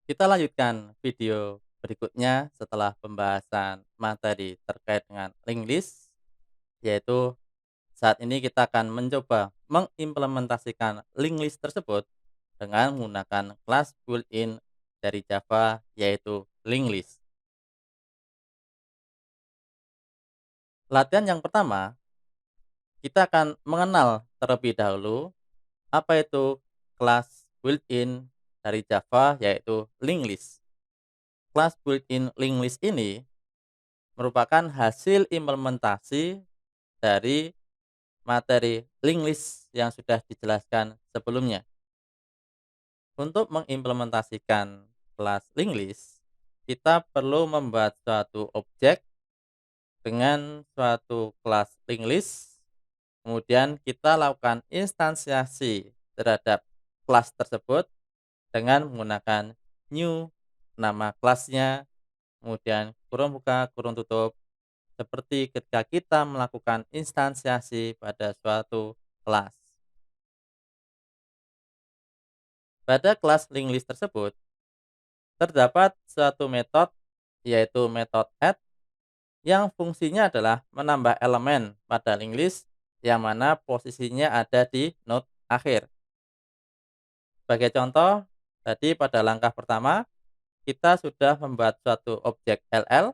Kita lanjutkan video berikutnya setelah pembahasan materi terkait dengan link list, yaitu saat ini kita akan mencoba mengimplementasikan link list tersebut dengan menggunakan kelas built-in dari Java, yaitu link list. Latihan yang pertama, kita akan mengenal terlebih dahulu apa itu kelas built-in dari Java, yaitu link list. Kelas built-in link list ini merupakan hasil implementasi dari materi link list yang sudah dijelaskan sebelumnya. Untuk mengimplementasikan kelas link list, kita perlu membuat suatu objek dengan suatu kelas link list, kemudian kita lakukan instansiasi terhadap kelas tersebut dengan menggunakan new, nama kelasnya, kemudian kurung buka, kurung tutup, seperti ketika kita melakukan instansiasi pada suatu kelas. Pada kelas link list tersebut, terdapat suatu metode, yaitu metode add, yang fungsinya adalah menambah elemen pada link list yang mana posisinya ada di node akhir. Sebagai contoh, tadi pada langkah pertama, kita sudah membuat suatu objek LL,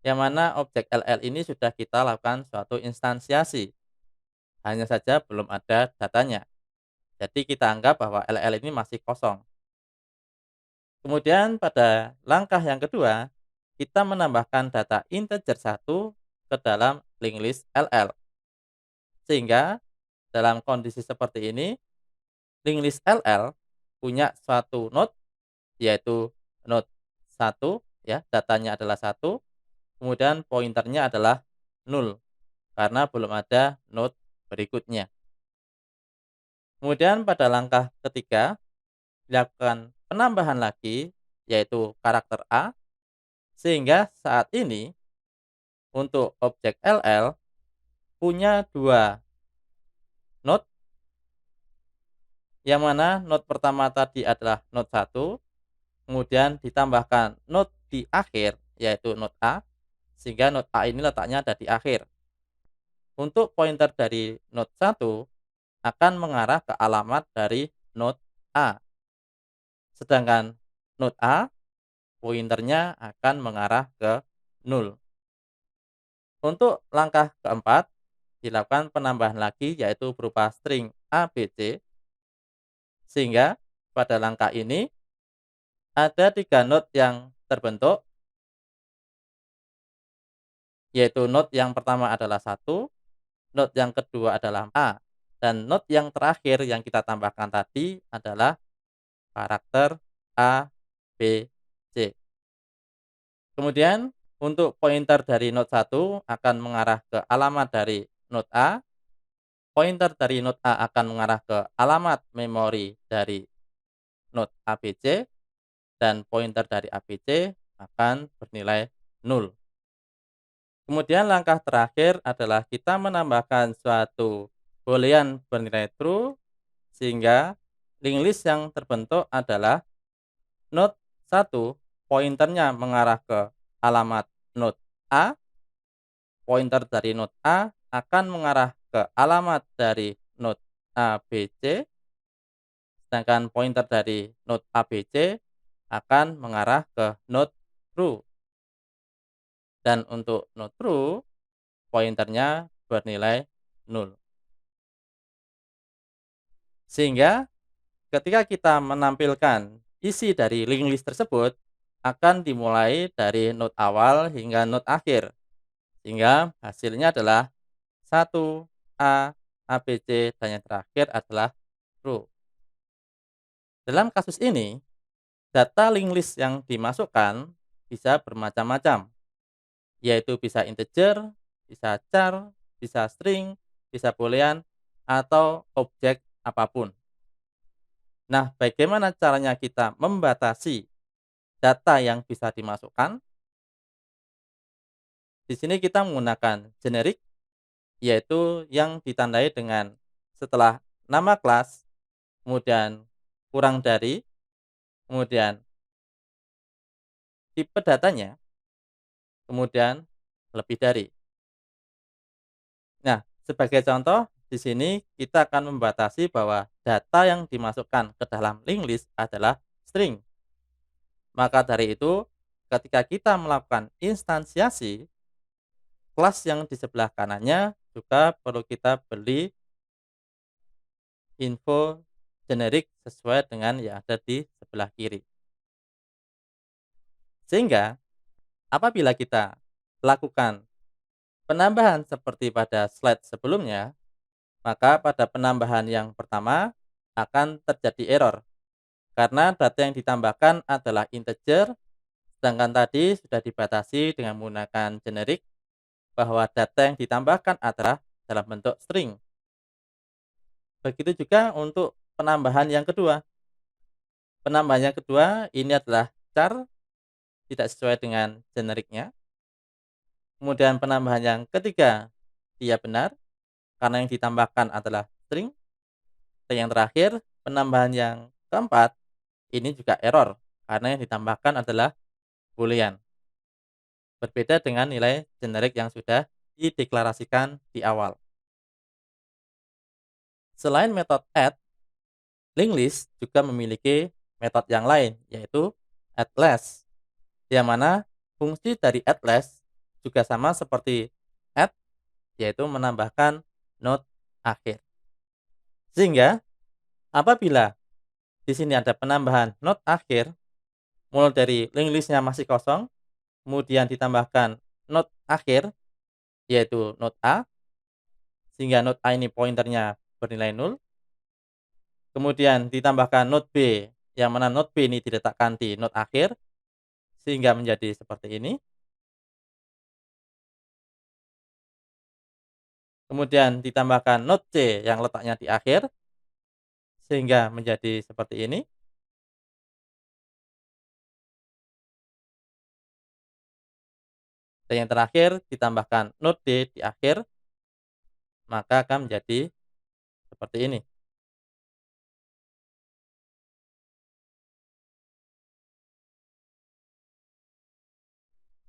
yang mana objek LL ini sudah kita lakukan suatu instansiasi. Hanya saja belum ada datanya. Jadi kita anggap bahwa LL ini masih kosong. Kemudian pada langkah yang kedua, kita menambahkan data integer 1 ke dalam link list LL. Sehingga dalam kondisi seperti ini, link list LL punya suatu node, yaitu node 1, ya, datanya adalah 1, kemudian pointernya adalah 0 karena belum ada node berikutnya. Kemudian pada langkah ketiga, dilakukan penambahan lagi, yaitu karakter A, sehingga saat ini untuk objek LL punya dua node, yang mana node pertama tadi adalah node 1, kemudian ditambahkan node di akhir, yaitu node A, sehingga node A ini letaknya ada di akhir. Untuk pointer dari node 1 akan mengarah ke alamat dari node A, sedangkan node A pointernya akan mengarah ke 0. Untuk langkah keempat, dilakukan penambahan lagi, yaitu berupa string ABC, sehingga pada langkah ini ada 3 node yang terbentuk, yaitu node yang pertama adalah 1, node yang kedua adalah A, dan node yang terakhir yang kita tambahkan tadi adalah karakter A, B, C. Kemudian untuk pointer dari node 1 akan mengarah ke alamat dari node A, pointer dari node A akan mengarah ke alamat memori dari node ABC, dan pointer dari ABC akan bernilai 0. Kemudian langkah terakhir adalah kita menambahkan suatu boolean bernilai true, sehingga link list yang terbentuk adalah node 1 pointernya mengarah ke alamat node A, pointer dari node A akan mengarah ke alamat dari node ABC, sedangkan pointer dari node ABC akan mengarah ke node true. Dan untuk node true, pointernya bernilai 0. Sehingga ketika kita menampilkan isi dari link list tersebut, akan dimulai dari node awal hingga node akhir. Sehingga hasilnya adalah 1, A, ABC, dan yang terakhir adalah true. Dalam kasus ini, data link list yang dimasukkan bisa bermacam-macam, yaitu bisa integer, bisa char, bisa string, bisa boolean, atau objek apapun. Nah, bagaimana caranya kita membatasi data yang bisa dimasukkan? Di sini kita menggunakan generic, yaitu yang ditandai dengan setelah nama kelas, kemudian kurang dari, kemudian tipe datanya, kemudian lebih dari. Nah, sebagai contoh, di sini kita akan membatasi bahwa data yang dimasukkan ke dalam linked list adalah string. Maka dari itu, ketika kita melakukan instansiasi, kelas yang di sebelah kanannya juga perlu kita beri info generik sesuai dengan yang ada di sebelah kiri. Sehingga apabila kita lakukan penambahan seperti pada slide sebelumnya, maka pada penambahan yang pertama akan terjadi error karena data yang ditambahkan adalah integer, sedangkan tadi sudah dibatasi dengan menggunakan generik bahwa data yang ditambahkan adalah dalam bentuk string. Begitu juga untuk penambahan yang kedua. Penambahan yang kedua ini adalah char tidak sesuai dengan generiknya. Kemudian penambahan yang ketiga dia benar karena yang ditambahkan adalah string. Dan yang terakhir penambahan yang keempat ini juga error karena yang ditambahkan adalah boolean. Berbeda dengan nilai generik yang sudah dideklarasikan di awal. Selain metode add, linked list juga memiliki metode yang lain yaitu add last, yang mana fungsi dari add last juga sama seperti add, yaitu menambahkan node akhir. Sehingga apabila di sini ada penambahan node akhir, mulai dari linked list-nya masih kosong, kemudian ditambahkan node akhir yaitu node A, sehingga node A ini pointernya bernilai 0. Kemudian ditambahkan node B, yang mana node B ini diletakkan di node akhir, sehingga menjadi seperti ini. Kemudian ditambahkan node C yang letaknya di akhir, sehingga menjadi seperti ini. Dan yang terakhir ditambahkan node D di akhir, maka akan menjadi seperti ini.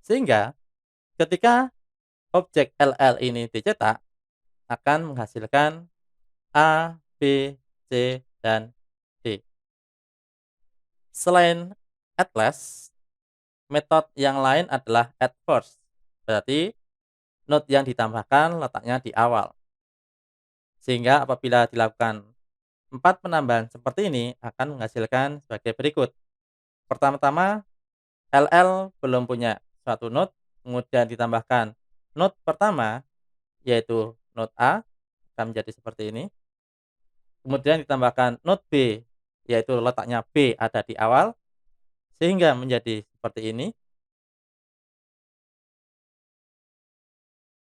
Sehingga ketika objek LL ini dicetak, akan menghasilkan A, B, C, dan D. Selain add last, metode yang lain adalah add first. Berarti node yang ditambahkan letaknya di awal. Sehingga apabila dilakukan 4 penambahan seperti ini akan menghasilkan sebagai berikut. Pertama-tama, LL belum punya suatu node, kemudian ditambahkan node pertama yaitu node A akan menjadi seperti ini. Kemudian ditambahkan node B yaitu letaknya B ada di awal sehingga menjadi seperti ini.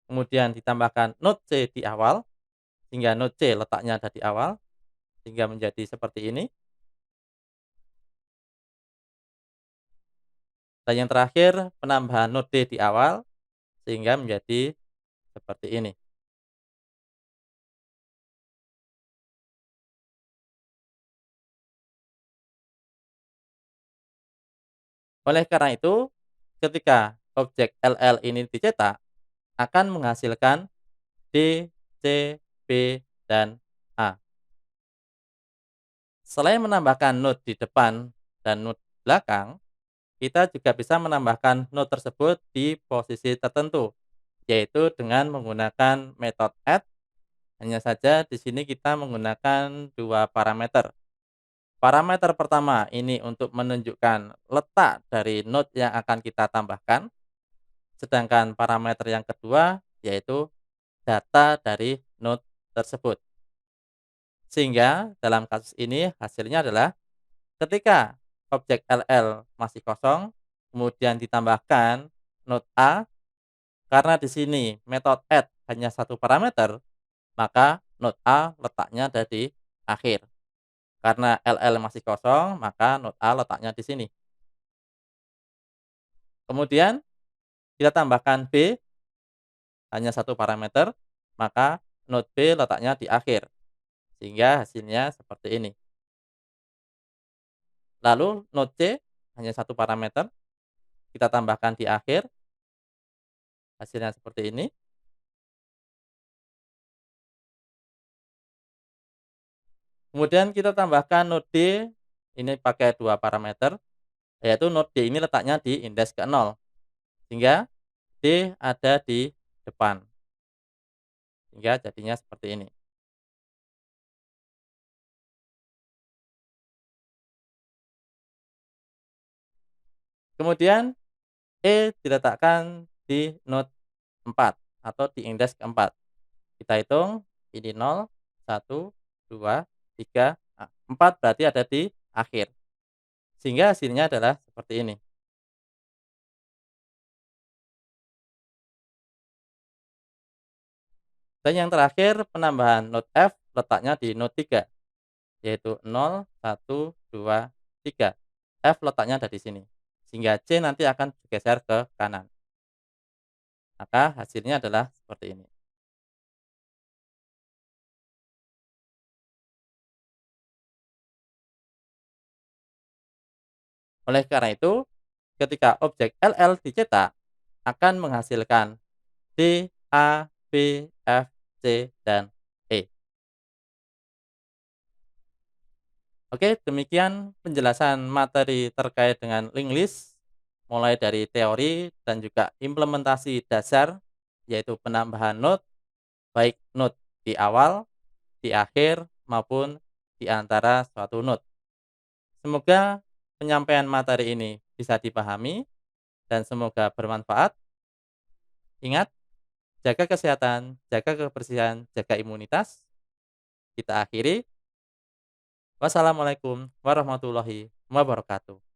Kemudian ditambahkan node C di awal sehingga node C letaknya ada di awal sehingga menjadi seperti ini. Dan yang terakhir penambahan node D di awal sehingga menjadi seperti ini. Oleh karena itu, ketika objek LL ini dicetak akan menghasilkan D, C, B, dan A. Selain menambahkan node di depan dan node belakang, kita juga bisa menambahkan node tersebut di posisi tertentu, yaitu dengan menggunakan metode add. Hanya saja di sini kita menggunakan dua parameter. Parameter pertama ini untuk menunjukkan letak dari node yang akan kita tambahkan, sedangkan parameter yang kedua yaitu data dari node tersebut. Sehingga dalam kasus ini hasilnya adalah ketika objek LL masih kosong, kemudian ditambahkan node A, karena di sini metode add hanya satu parameter, maka node A letaknya ada di akhir. Karena LL masih kosong, maka node A letaknya di sini. Kemudian kita tambahkan B, hanya satu parameter, maka node B letaknya di akhir. Sehingga hasilnya seperti ini. Lalu node C hanya satu parameter, kita tambahkan di akhir, hasilnya seperti ini. Kemudian kita tambahkan node D, ini pakai 2 parameter, yaitu node D ini letaknya di indeks ke-0, sehingga D ada di depan, sehingga jadinya seperti ini. Kemudian E diletakkan di node 4 atau di indeks ke-4. Kita hitung, ini 0, 1, 2, 3, 4 berarti ada di akhir. Sehingga hasilnya adalah seperti ini. Dan yang terakhir penambahan node F letaknya di node 3, yaitu 0, 1, 2, 3. F letaknya ada di sini. Sehingga C nanti akan bergeser ke kanan. Maka hasilnya adalah seperti ini. Oleh karena itu, ketika objek LL dicetak, akan menghasilkan D, A, B, F, C, dan E. Oke, demikian penjelasan materi terkait dengan linked list, mulai dari teori dan juga implementasi dasar, yaitu penambahan node, baik node di awal, di akhir, maupun di antara suatu node. Semoga penyampaian materi ini bisa dipahami dan semoga bermanfaat. Ingat, jaga kesehatan, jaga kebersihan, jaga imunitas. Kita akhiri. Wassalamualaikum warahmatullahi wabarakatuh.